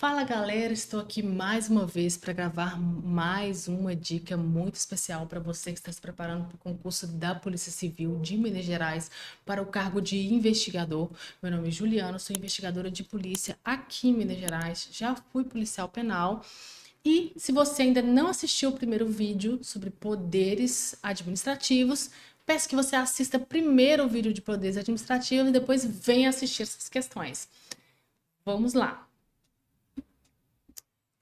Fala galera, estou aqui mais uma vez para gravar mais uma dica muito especial para você que está se preparando para o concurso da Polícia Civil de Minas Gerais para o cargo de investigador. Meu nome é Juliana, sou investigadora de polícia aqui em Minas Gerais, já fui policial penal. E se você ainda não assistiu o primeiro vídeo sobre poderes administrativos, peço que você assista primeiro o vídeo de poderes administrativos e depois venha assistir essas questões. Vamos lá.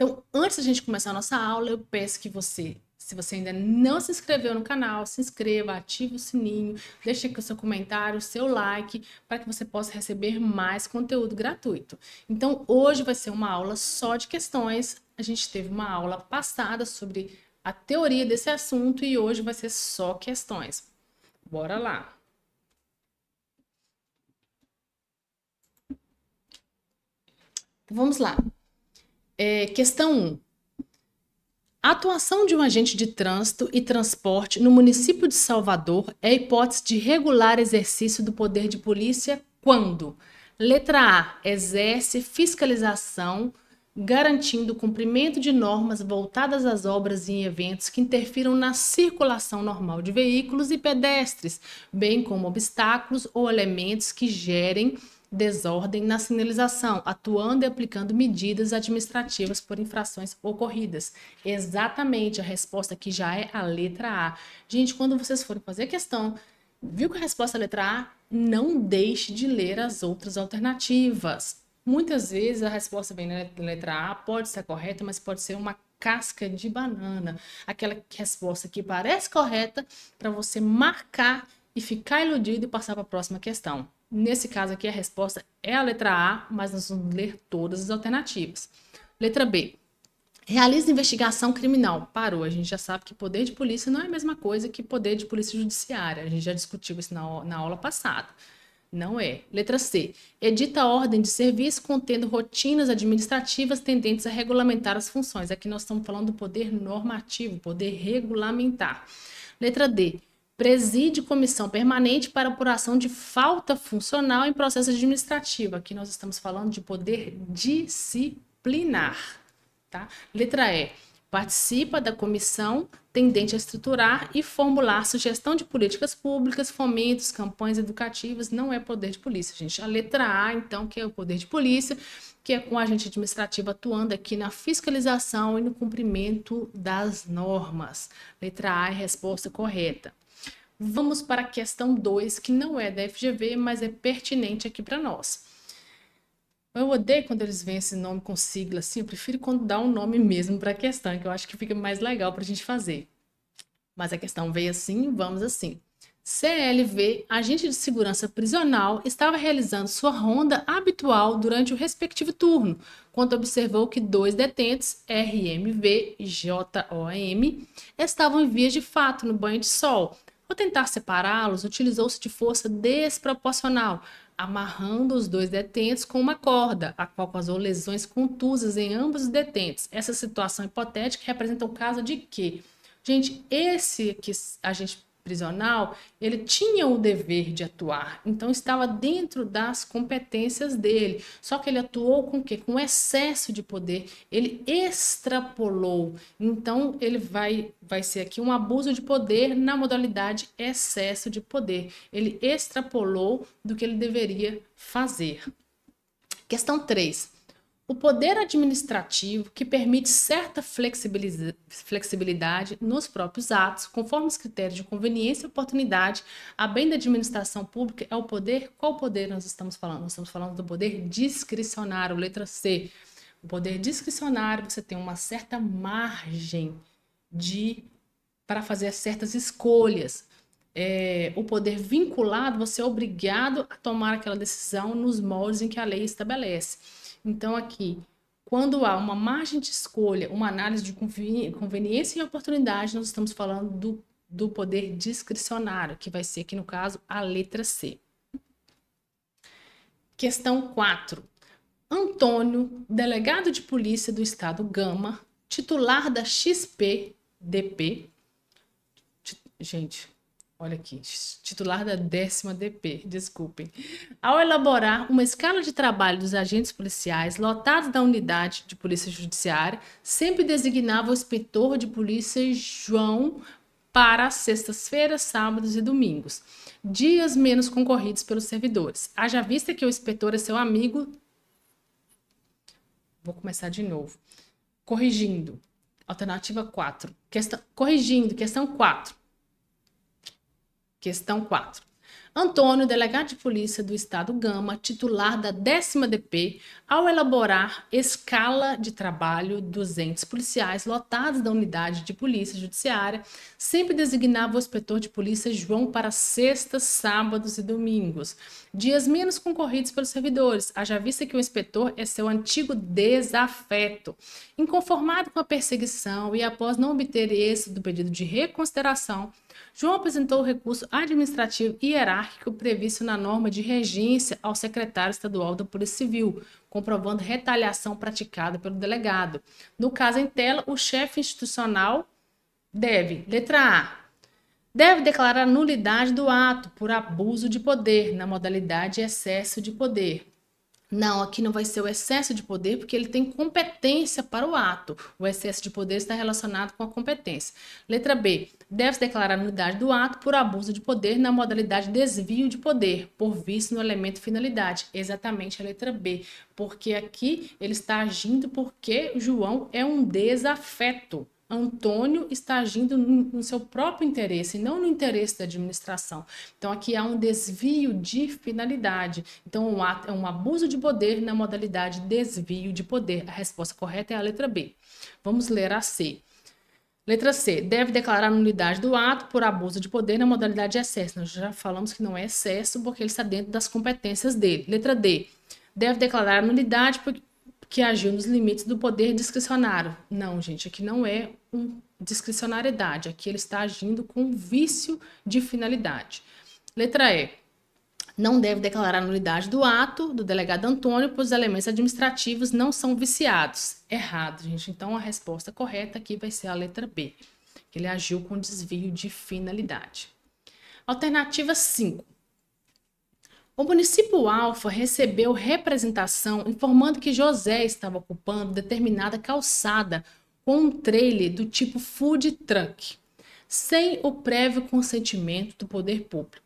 Então, antes da gente começar a nossa aula, eu peço que você, se você ainda não se inscreveu no canal, se inscreva, ative o sininho, deixe aqui o seu comentário, o seu like, para que você possa receber mais conteúdo gratuito. Então, hoje vai ser uma aula só de questões. A gente teve uma aula passada sobre a teoria desse assunto e hoje vai ser só questões. Bora lá. Então, vamos lá. Questão 1. A atuação de um agente de trânsito e transporte no município de Salvador é a hipótese de regular exercício do poder de polícia quando? Letra A. Exerce fiscalização, garantindo o cumprimento de normas voltadas às obras e eventos que interfiram na circulação normal de veículos e pedestres, bem como obstáculos ou elementos que gerem desordem na sinalização, atuando e aplicando medidas administrativas por infrações ocorridas. Exatamente, a resposta aqui já é a letra A. Gente, quando vocês forem fazer a questão, viu que a resposta é a letra A? Não deixe de ler as outras alternativas. Muitas vezes a resposta vem na letra A, pode ser correta, mas pode ser uma casca de banana. Aquela resposta que parece correta para você marcar e ficar iludido e passar para a próxima questão. Nesse caso aqui, a resposta é a letra A, mas nós vamos ler todas as alternativas. Letra B. Realiza investigação criminal. Parou. A gente já sabe que poder de polícia não é a mesma coisa que poder de polícia judiciária. A gente já discutiu isso na aula passada. Não é. Letra C. Edita ordem de serviço contendo rotinas administrativas tendentes a regulamentar as funções. Aqui nós estamos falando do poder normativo, poder regulamentar. Letra D. Preside comissão permanente para apuração de falta funcional em processo administrativo. Aqui nós estamos falando de poder disciplinar. Tá? Letra E. Participa da comissão tendente a estruturar e formular sugestão de políticas públicas, fomentos, campanhas educativas. Não é poder de polícia, gente. A letra A, então, que é o poder de polícia, que é com o agente administrativo atuando aqui na fiscalização e no cumprimento das normas. Letra A é a resposta correta. Vamos para a questão 2, que não é da FGV, mas é pertinente aqui para nós. Eu odeio quando eles veem esse nome com sigla assim, eu prefiro quando dá um nome mesmo para a questão, que eu acho que fica mais legal para a gente fazer. Mas a questão veio assim, vamos assim. CLV, agente de segurança prisional, estava realizando sua ronda habitual durante o respectivo turno, quando observou que 2 detentos, RMV e JOM, estavam em vias de fato no banho de sol. Ao tentar separá-los, utilizou-se de força desproporcional, amarrando os 2 detentos com uma corda, a qual causou lesões contusas em ambos os detentos. Essa situação hipotética representa o caso de quê? Gente, esse agente prisional, ele tinha o dever de atuar, então estava dentro das competências dele, só que ele atuou com o quê? Com excesso de poder, ele extrapolou, então ele vai ser aqui um abuso de poder na modalidade excesso de poder, ele extrapolou do que ele deveria fazer. Questão 3. O poder administrativo que permite certa flexibilidade nos próprios atos, conforme os critérios de conveniência e oportunidade, a bem da administração pública é o poder. Qual poder nós estamos falando? Nós estamos falando do poder discricionário, letra C. O poder discricionário, você tem uma certa margem para fazer certas escolhas. O poder vinculado, você é obrigado a tomar aquela decisão nos moldes em que a lei estabelece. Então, aqui, quando há uma margem de escolha, uma análise de conveniência e oportunidade, nós estamos falando do poder discricionário, que vai ser aqui, no caso, a letra C. Questão 4. Antônio, delegado de polícia do estado Gama, titular da XP-DP. Gente, Olha aqui, titular da 10ª DP, desculpem. Ao elaborar uma escala de trabalho dos agentes policiais lotados da unidade de polícia judiciária, sempre designava o inspetor de polícia João para as sextas-feiras, sábados e domingos, dias menos concorridos pelos servidores. Haja vista que o inspetor é seu amigo. Vou começar de novo. Corrigindo. Alternativa 4. Corrigindo, questão 4. Questão 4. Antônio, delegado de polícia do estado Gama, titular da 10ª DP, ao elaborar escala de trabalho dos entes policiais lotados da unidade de polícia judiciária, sempre designava o inspetor de polícia João para sextas, sábados e domingos, dias menos concorridos pelos servidores, haja vista que o inspetor é seu antigo desafeto. Inconformado com a perseguição e após não obter êxito do pedido de reconsideração, João apresentou o recurso administrativo hierárquico previsto na norma de regência ao secretário estadual da Polícia Civil, comprovando retaliação praticada pelo delegado. No caso em tela, o chefe institucional deve, letra A, deve declarar nulidade do ato por abuso de poder, na modalidade excesso de poder. Não, aqui não vai ser o excesso de poder, porque ele tem competência para o ato. O excesso de poder está relacionado com a competência. Letra B. Deve-se declarar a nulidade do ato por abuso de poder na modalidade desvio de poder, por vício no elemento finalidade. Exatamente a letra B. Porque aqui ele está agindo porque João é um desafeto. Antônio está agindo no seu próprio interesse, e não no interesse da administração. Então, aqui há um desvio de finalidade. Então, um ato é um abuso de poder na modalidade desvio de poder. A resposta correta é a letra B. Vamos ler a C. Letra C. Deve declarar a nulidade do ato por abuso de poder na modalidade excesso. Nós já falamos que não é excesso porque ele está dentro das competências dele. Letra D. Deve declarar a nulidade porque agiu nos limites do poder discricionário. Não, gente, aqui não é discricionariedade. Aqui ele está agindo com vício de finalidade. Letra E. Não deve declarar a nulidade do ato do delegado Antônio, pois os elementos administrativos não são viciados. Errado, gente. Então, a resposta correta aqui vai ser a letra B, que ele agiu com desvio de finalidade. Alternativa 5. O município Alfa recebeu representação informando que José estava ocupando determinada calçada com um trailer do tipo food truck, sem o prévio consentimento do poder público.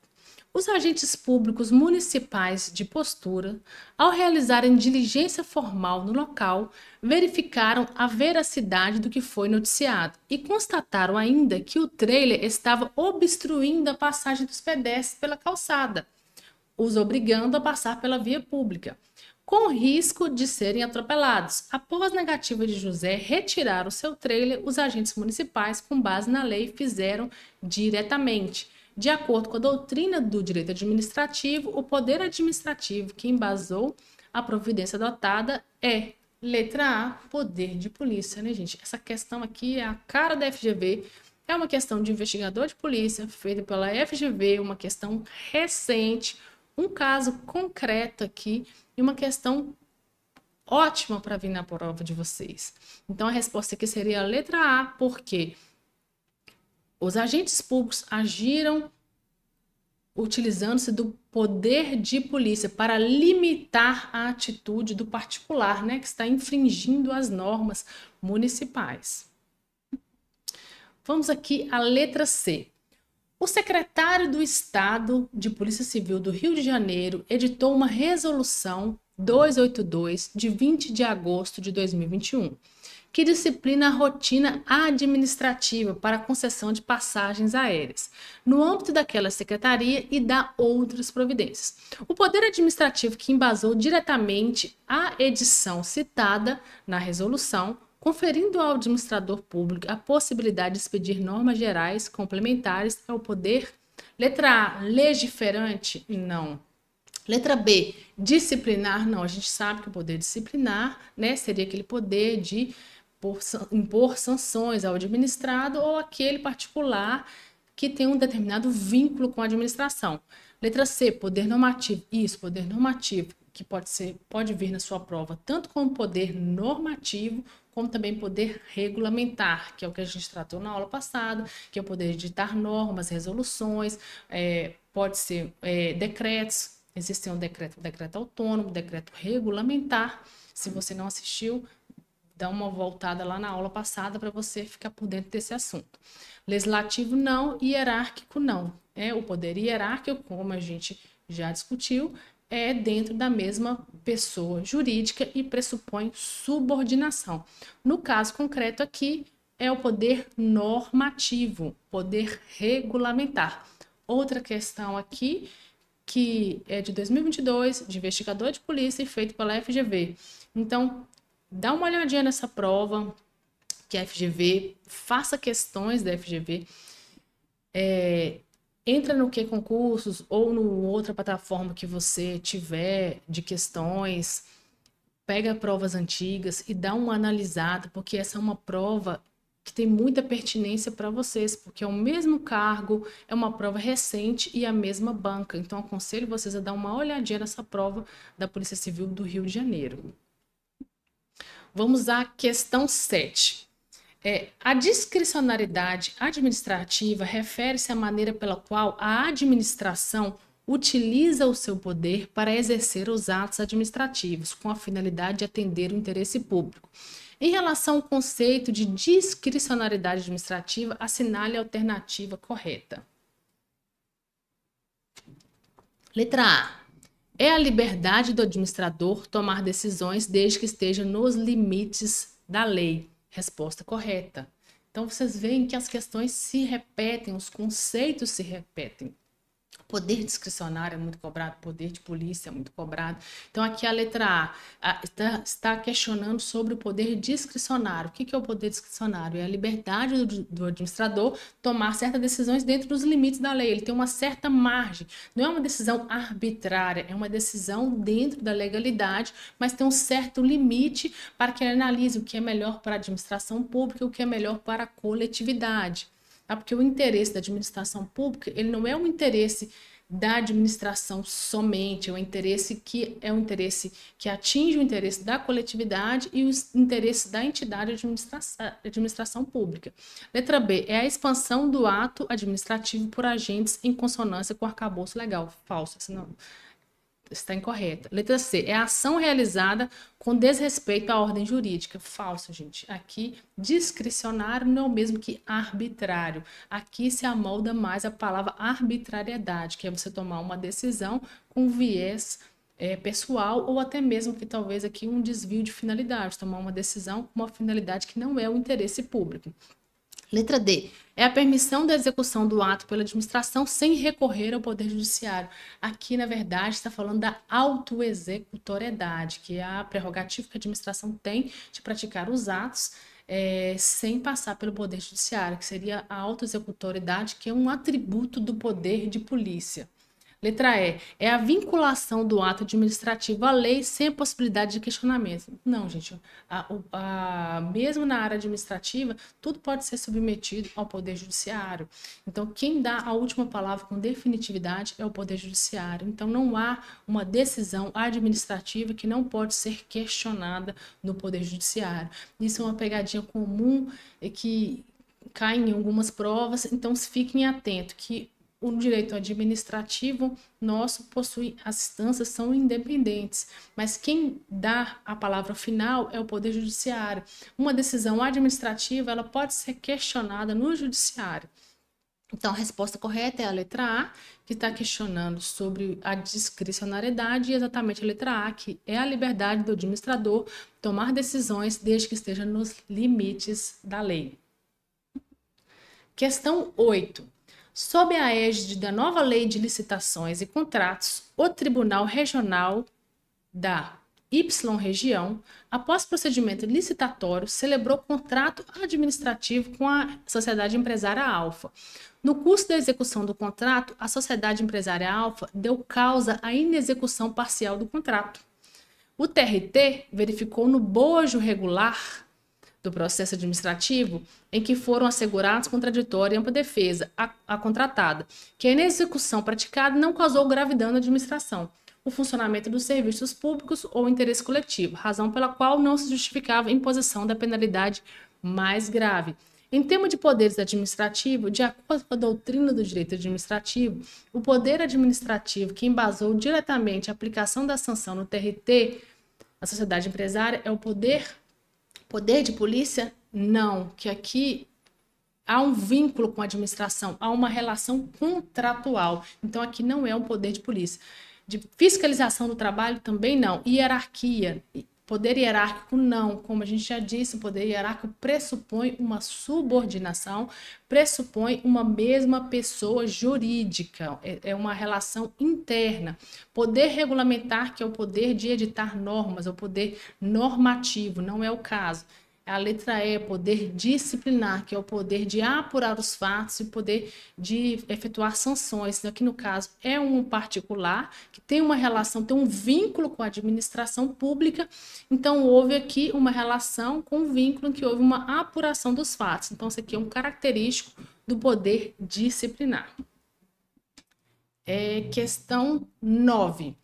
Os agentes públicos municipais de postura, ao realizarem diligência formal no local, verificaram a veracidade do que foi noticiado e constataram ainda que o trailer estava obstruindo a passagem dos pedestres pela calçada, os obrigando a passar pela via pública, com risco de serem atropelados. Após negativa de José retirar o seu trailer, os agentes municipais, com base na lei, fizeram diretamente. De acordo com a doutrina do direito administrativo, o poder administrativo que embasou a providência adotada é, letra A, poder de polícia, né, gente? Essa questão aqui é a cara da FGV, é uma questão de investigador de polícia, feita pela FGV, uma questão recente, um caso concreto aqui e uma questão ótima para vir na prova de vocês. Então, a resposta aqui seria a letra A, porque os agentes públicos agiram utilizando-se do poder de polícia para limitar a atitude do particular, né, que está infringindo as normas municipais. Vamos aqui à letra C. O secretário do Estado de Polícia Civil do Rio de Janeiro editou uma resolução 282 de 20 de agosto de 2021, que disciplina a rotina administrativa para a concessão de passagens aéreas, no âmbito daquela secretaria e dá outras providências. O poder administrativo que embasou diretamente a edição citada na resolução, conferindo ao administrador público a possibilidade de expedir normas gerais complementares, é o poder, letra A, legiferante? Não. Letra B, disciplinar? Não. A gente sabe que o poder disciplinar, né, seria aquele poder de impor sanções ao administrado ou aquele particular que tem um determinado vínculo com a administração. Letra C, poder normativo. Isso, poder normativo. que pode vir na sua prova, tanto como poder normativo, como também poder regulamentar, que é o que a gente tratou na aula passada, que é o poder de editar normas, resoluções, pode ser decretos, existe um decreto autônomo, decreto regulamentar. Se você não assistiu, dá uma voltada lá na aula passada para você ficar por dentro desse assunto. Legislativo não, hierárquico não. O poder hierárquico, como a gente já discutiu, é dentro da mesma pessoa jurídica e pressupõe subordinação. No caso concreto aqui, é o poder normativo, poder regulamentar. Outra questão aqui, que é de 2022, de investigador de polícia e feito pela FGV. Então, dá uma olhadinha nessa prova, que é a FGV, faça questões da FGV, entra no que concursos ou no outra plataforma que você tiver de questões, pega provas antigas e dá uma analisada, porque essa é uma prova que tem muita pertinência para vocês, porque é o mesmo cargo, é uma prova recente e a mesma banca. Então, aconselho vocês a dar uma olhadinha nessa prova da Polícia Civil do Rio de Janeiro. Vamos à questão 7. A discricionariedade administrativa refere-se à maneira pela qual a administração utiliza o seu poder para exercer os atos administrativos, com a finalidade de atender o interesse público. Em relação ao conceito de discricionariedade administrativa, assinale a alternativa correta. Letra A. É a liberdade do administrador tomar decisões desde que esteja nos limites da lei. Resposta correta. Então, vocês veem que as questões se repetem, os conceitos se repetem. Poder discricionário é muito cobrado, poder de polícia é muito cobrado. Então, aqui a letra A está questionando sobre o poder discricionário. O que é o poder discricionário? É a liberdade do administrador tomar certas decisões dentro dos limites da lei. Ele tem uma certa margem. Não é uma decisão arbitrária, é uma decisão dentro da legalidade, mas tem um certo limite para que ele analise o que é melhor para a administração pública e o que é melhor para a coletividade. Porque o interesse da administração pública, ele não é um interesse da administração somente, é um interesse que atinge o interesse da coletividade e os interesses da entidade de administração pública. Letra B, é a expansão do ato administrativo por agentes em consonância com o arcabouço legal. Falso, senão está incorreta. Letra C, é a ação realizada com desrespeito à ordem jurídica. Falso, gente. Aqui, discricionário não é o mesmo que arbitrário. Aqui se amolda mais a palavra arbitrariedade, que é você tomar uma decisão com viés pessoal ou até mesmo que talvez aqui um desvio de finalidade, tomar uma decisão com uma finalidade que não é o interesse público. Letra D. É a permissão da execução do ato pela administração sem recorrer ao Poder Judiciário. Aqui, na verdade, está falando da autoexecutoriedade, que é a prerrogativa que a administração tem de praticar os atos sem passar pelo Poder Judiciário, que seria a autoexecutoriedade, que é um atributo do poder de polícia. Letra E, é a vinculação do ato administrativo à lei sem a possibilidade de questionamento. Não, gente, mesmo na área administrativa, tudo pode ser submetido ao Poder Judiciário. Então, quem dá a última palavra com definitividade é o Poder Judiciário. Então, não há uma decisão administrativa que não pode ser questionada no Poder Judiciário. Isso é uma pegadinha comum que cai em algumas provas, então fiquem atentos que o direito administrativo nosso possui, as instâncias são independentes, mas quem dá a palavra final é o Poder Judiciário. Uma decisão administrativa, ela pode ser questionada no Judiciário. Então, a resposta correta é a letra A, que está questionando sobre a discricionariedade, e exatamente a letra A, que é a liberdade do administrador tomar decisões desde que esteja nos limites da lei. Questão 8. Sob a égide da nova Lei de Licitações e Contratos, o Tribunal Regional da Y-Região, após procedimento licitatório, celebrou contrato administrativo com a Sociedade Empresária Alfa. No curso da execução do contrato, a Sociedade Empresária Alfa deu causa à inexecução parcial do contrato. O TRT verificou no bojo regular do processo administrativo, em que foram assegurados contraditório e ampla defesa à contratada, que a inexecução praticada não causou grave dano à administração. o funcionamento dos serviços públicos ou interesse coletivo, razão pela qual não se justificava a imposição da penalidade mais grave. Em tema de poderes administrativos, de acordo com a doutrina do direito administrativo, o poder administrativo que embasou diretamente a aplicação da sanção no TRT, a sociedade empresária, é o poder de polícia? Não, que aqui há um vínculo com a administração, há uma relação contratual. Então, aqui não é um poder de polícia. De fiscalização do trabalho também não. Hierarquia, poder hierárquico não. Como a gente já disse, o poder hierárquico pressupõe uma subordinação, pressupõe uma mesma pessoa jurídica, é uma relação interna. Poder regulamentar, que é o poder de editar normas, é o poder normativo, não é o caso. A letra E, poder disciplinar, que é o poder de apurar os fatos e poder de efetuar sanções. Aqui, no caso, é um particular que tem uma relação, tem um vínculo com a administração pública. Então, houve aqui uma relação com um vínculo em que houve uma apuração dos fatos. Então, isso aqui é um característico do poder disciplinar. Questão 9.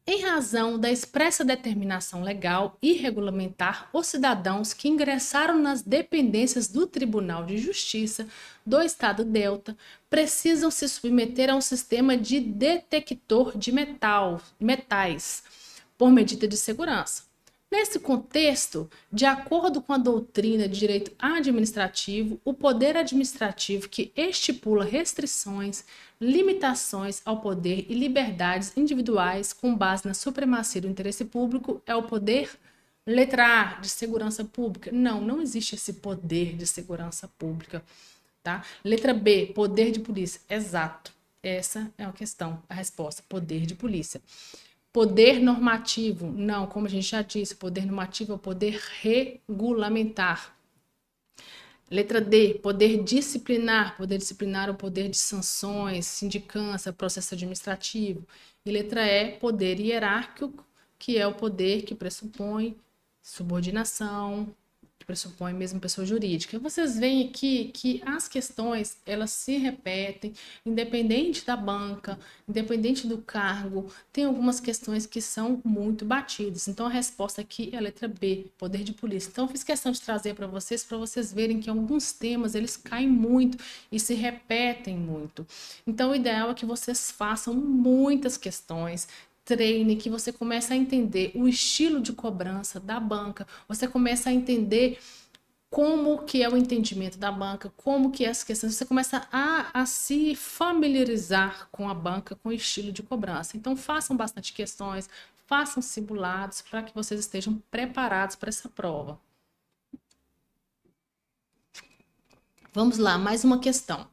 Em razão da expressa determinação legal e regulamentar, os cidadãos que ingressaram nas dependências do Tribunal de Justiça do Estado Delta precisam se submeter a um sistema de detector de metais por medida de segurança. Nesse contexto, de acordo com a doutrina de direito administrativo, o poder administrativo que estipula restrições, limitações ao poder e liberdades individuais com base na supremacia do interesse público é o poder, letra A, de segurança pública. Não existe esse poder de segurança pública, tá? Letra B, poder de polícia. Exato. Essa é a questão, a resposta, poder de polícia. Poder normativo, não, como a gente já disse, poder normativo é o poder regulamentar. Letra D, poder disciplinar é o poder de sanções, sindicância, processo administrativo. E letra E, poder hierárquico, que é o poder que pressupõe subordinação, que pressupõe mesmo pessoa jurídica. Vocês veem aqui que as questões, elas se repetem, independente da banca, independente do cargo, tem algumas questões que são muito batidas. Então, a resposta aqui é a letra B, poder de polícia. Então, eu fiz questão de trazer para vocês verem que alguns temas, eles caem muito e se repetem muito. Então, o ideal é que vocês façam muitas questões, treine, que você começa a entender o estilo de cobrança da banca, você começa a entender como que é o entendimento da banca, como que é as questões, você começa a se familiarizar com a banca, com o estilo de cobrança. Então, façam bastante questões, façam simulados para que vocês estejam preparados para essa prova. Vamos lá, mais uma questão.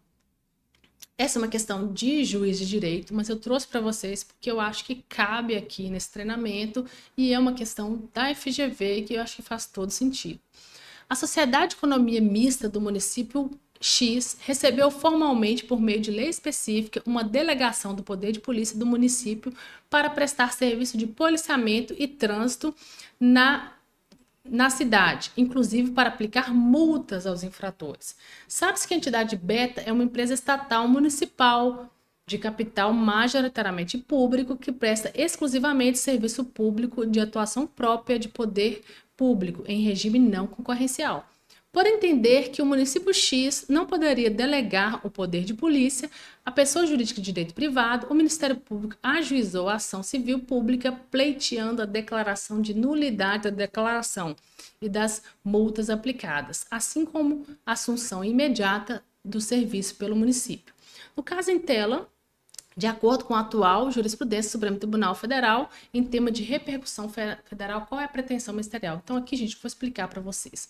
Essa é uma questão de juiz de direito, mas eu trouxe para vocês porque eu acho que cabe aqui nesse treinamento e é uma questão da FGV que eu acho que faz todo sentido. A Sociedade de Economia Mista do município X recebeu formalmente, por meio de lei específica, uma delegação do Poder de Polícia do município para prestar serviço de policiamento e trânsito na cidade, inclusive para aplicar multas aos infratores. Sabe-se que a entidade Beta é uma empresa estatal municipal de capital majoritariamente público que presta exclusivamente serviço público de atuação própria de poder público em regime não concorrencial. Por entender que o município X não poderia delegar o poder de polícia à pessoa jurídica de direito privado, o Ministério Público ajuizou a ação civil pública pleiteando a declaração de nulidade da declaração e das multas aplicadas, assim como a assunção imediata do serviço pelo município. No caso em tela, de acordo com a atual jurisprudência do Supremo Tribunal Federal, em tema de repercussão federal, qual é a pretensão ministerial? Então aqui, gente, vou explicar para vocês.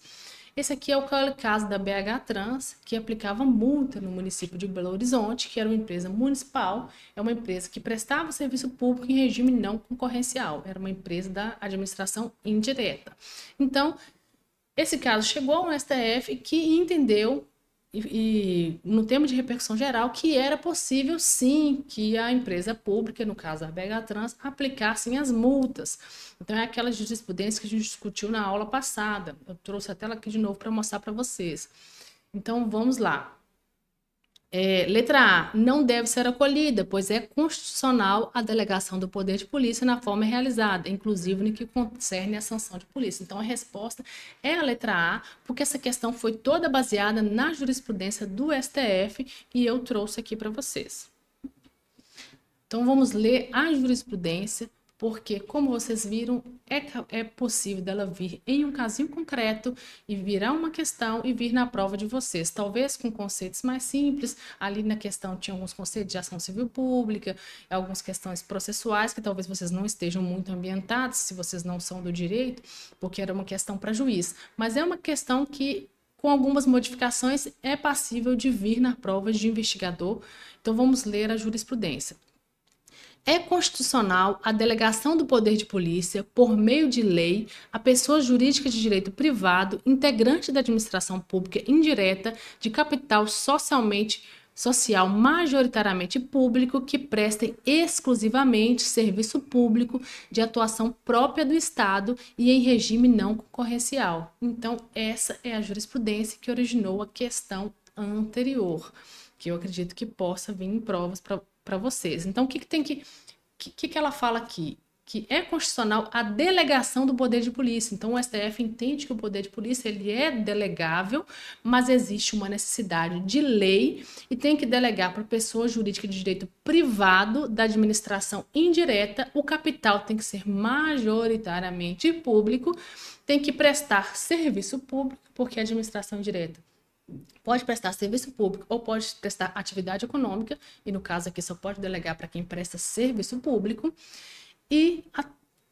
Esse aqui é o caso da BH Trans, que aplicava multa no município de Belo Horizonte, que era uma empresa municipal, é uma empresa que prestava serviço público em regime não concorrencial, era uma empresa da administração indireta. Então, esse caso chegou ao STF que entendeu, e no tema de repercussão geral, que era possível sim que a empresa pública, no caso a BH Trans, aplicassem as multas. Então é aquela jurisprudência que a gente discutiu na aula passada. Eu trouxe a tela aqui de novo para mostrar para vocês. Então vamos lá. Letra A, não deve ser acolhida, pois é constitucional a delegação do poder de polícia na forma realizada, inclusive no que concerne a sanção de polícia. Então, a resposta é a letra A, porque essa questão foi toda baseada na jurisprudência do STF e eu trouxe aqui para vocês. Então, vamos ler a jurisprudência, porque, como vocês viram, é possível dela vir em um casinho concreto e virar uma questão e vir na prova de vocês. Talvez com conceitos mais simples, ali na questão tinha alguns conceitos de ação civil pública, algumas questões processuais que talvez vocês não estejam muito ambientados, se vocês não são do direito, porque era uma questão para juiz. Mas é uma questão que, com algumas modificações, é passível de vir na prova de investigador. Então, vamos ler a jurisprudência. É constitucional a delegação do poder de polícia, por meio de lei, a pessoa jurídica de direito privado, integrante da administração pública indireta, de capital social majoritariamente público, que prestem exclusivamente serviço público de atuação própria do Estado e em regime não concorrencial. Então, essa é a jurisprudência que originou a questão anterior, que eu acredito que possa vir em provas para vocês. Então, o que tem que ela fala aqui? Que é constitucional a delegação do poder de polícia. Então, o STF entende que o poder de polícia ele é delegável, mas existe uma necessidade de lei e tem que delegar para pessoa jurídica de direito privado da administração indireta. O capital tem que ser majoritariamente público, tem que prestar serviço público, porque a administração indireta pode prestar serviço público ou pode prestar atividade econômica, e no caso aqui só pode delegar para quem presta serviço público, e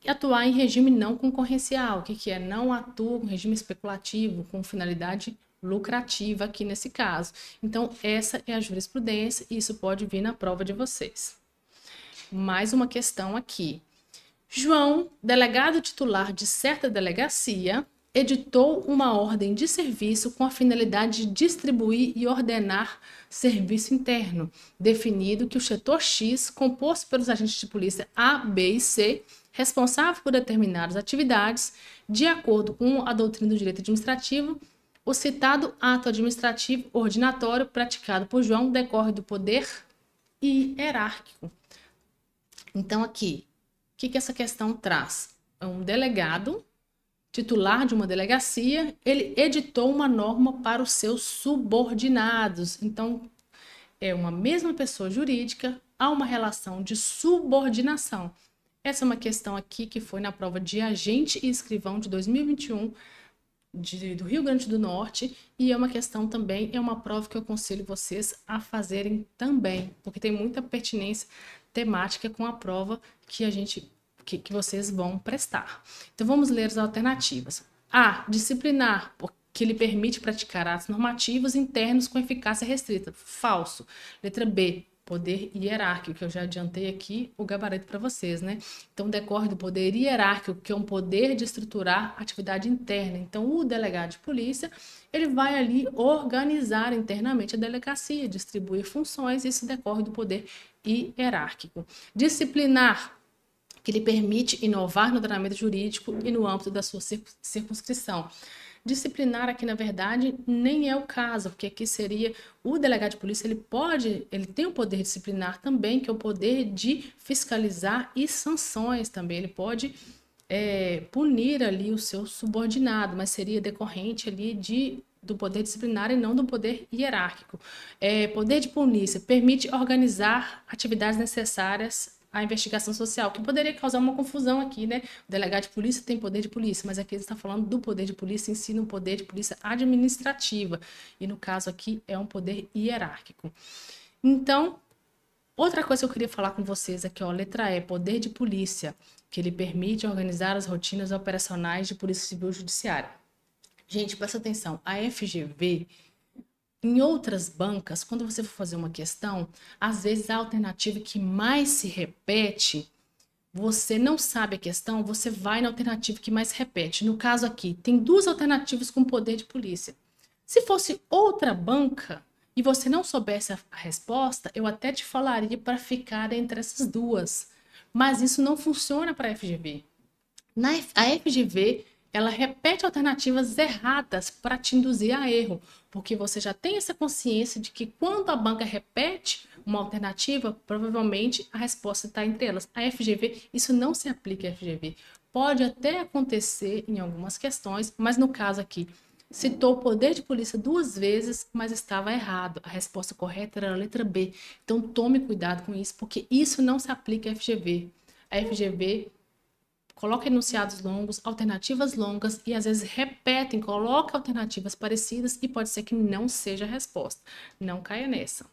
atuar em regime não concorrencial. O que é? Não atua em regime especulativo, com finalidade lucrativa aqui nesse caso. Então, essa é a jurisprudência e isso pode vir na prova de vocês. Mais uma questão aqui. João, delegado titular de certa delegacia, editou uma ordem de serviço com a finalidade de distribuir e ordenar serviço interno, definido que o setor X, composto pelos agentes de polícia A, B e C, responsável por determinadas atividades, de acordo com a doutrina do direito administrativo, o citado ato administrativo ordinatório praticado por João decorre do poder hierárquico. Então, aqui, o que essa questão traz? É um delegado titular de uma delegacia, ele editou uma norma para os seus subordinados. Então, é uma mesma pessoa jurídica, há uma relação de subordinação. Essa é uma questão aqui que foi na prova de agente e escrivão de 2021 do Rio Grande do Norte, e é uma questão também, é uma prova que eu aconselho vocês a fazerem também, porque tem muita pertinência temática com a prova que vocês vão prestar. Então, vamos ler as alternativas. A, disciplinar, porque lhe permite praticar atos normativos internos com eficácia restrita. Falso. Letra B, poder hierárquico, que eu já adiantei aqui o gabarito para vocês, né? Então, decorre do poder hierárquico, que é um poder de estruturar atividade interna. Então, o delegado de polícia, ele vai ali organizar internamente a delegacia, distribuir funções, e isso decorre do poder hierárquico. Disciplinar, que lhe permite inovar no treinamento jurídico e no âmbito da sua circunscrição. Disciplinar aqui, na verdade, nem é o caso, porque aqui seria o delegado de polícia, ele tem o poder disciplinar também, que é o poder de fiscalizar e sanções também. Ele pode punir ali o seu subordinado, mas seria decorrente ali do poder disciplinar e não do poder hierárquico. Poder de polícia permite organizar atividades necessárias à investigação social, que poderia causar uma confusão aqui, né? O delegado de polícia tem poder de polícia, mas aqui ele está falando do poder de polícia em si, no poder de polícia administrativa, e no caso aqui é um poder hierárquico. Então, outra coisa que eu queria falar com vocês aqui, ó, letra E, poder de polícia, que ele permite organizar as rotinas operacionais de polícia civil judiciária. Gente, presta atenção, a FGV, em outras bancas, quando você for fazer uma questão, às vezes a alternativa que mais se repete, você não sabe a questão, você vai na alternativa que mais se repete. No caso aqui, tem duas alternativas com poder de polícia. Se fosse outra banca e você não soubesse a resposta, eu até te falaria para ficar entre essas duas. Mas isso não funciona para a FGV. A FGV, ela repete alternativas erradas para te induzir a erro, porque você já tem essa consciência de que quando a banca repete uma alternativa, provavelmente a resposta está entre elas. A FGV, isso não se aplica à FGV. Pode até acontecer em algumas questões, mas no caso aqui, citou o poder de polícia 2 vezes, mas estava errado. A resposta correta era a letra B. Então tome cuidado com isso, porque isso não se aplica à FGV. A FGV coloca enunciados longos, alternativas longas e às vezes repetem, coloca alternativas parecidas e pode ser que não seja a resposta. Não caia nessa.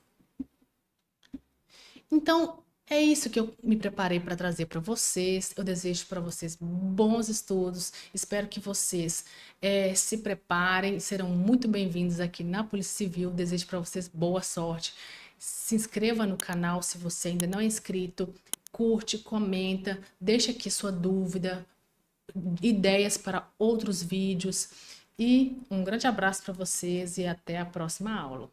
Então, é isso que eu me preparei para trazer para vocês. Eu desejo para vocês bons estudos. Espero que vocês se preparem. Serão muito bem-vindos aqui na Polícia Civil. Desejo para vocês boa sorte. Se inscreva no canal se você ainda não é inscrito. Curte, comenta, deixa aqui sua dúvida, ideias para outros vídeos. E um grande abraço para vocês e até a próxima aula.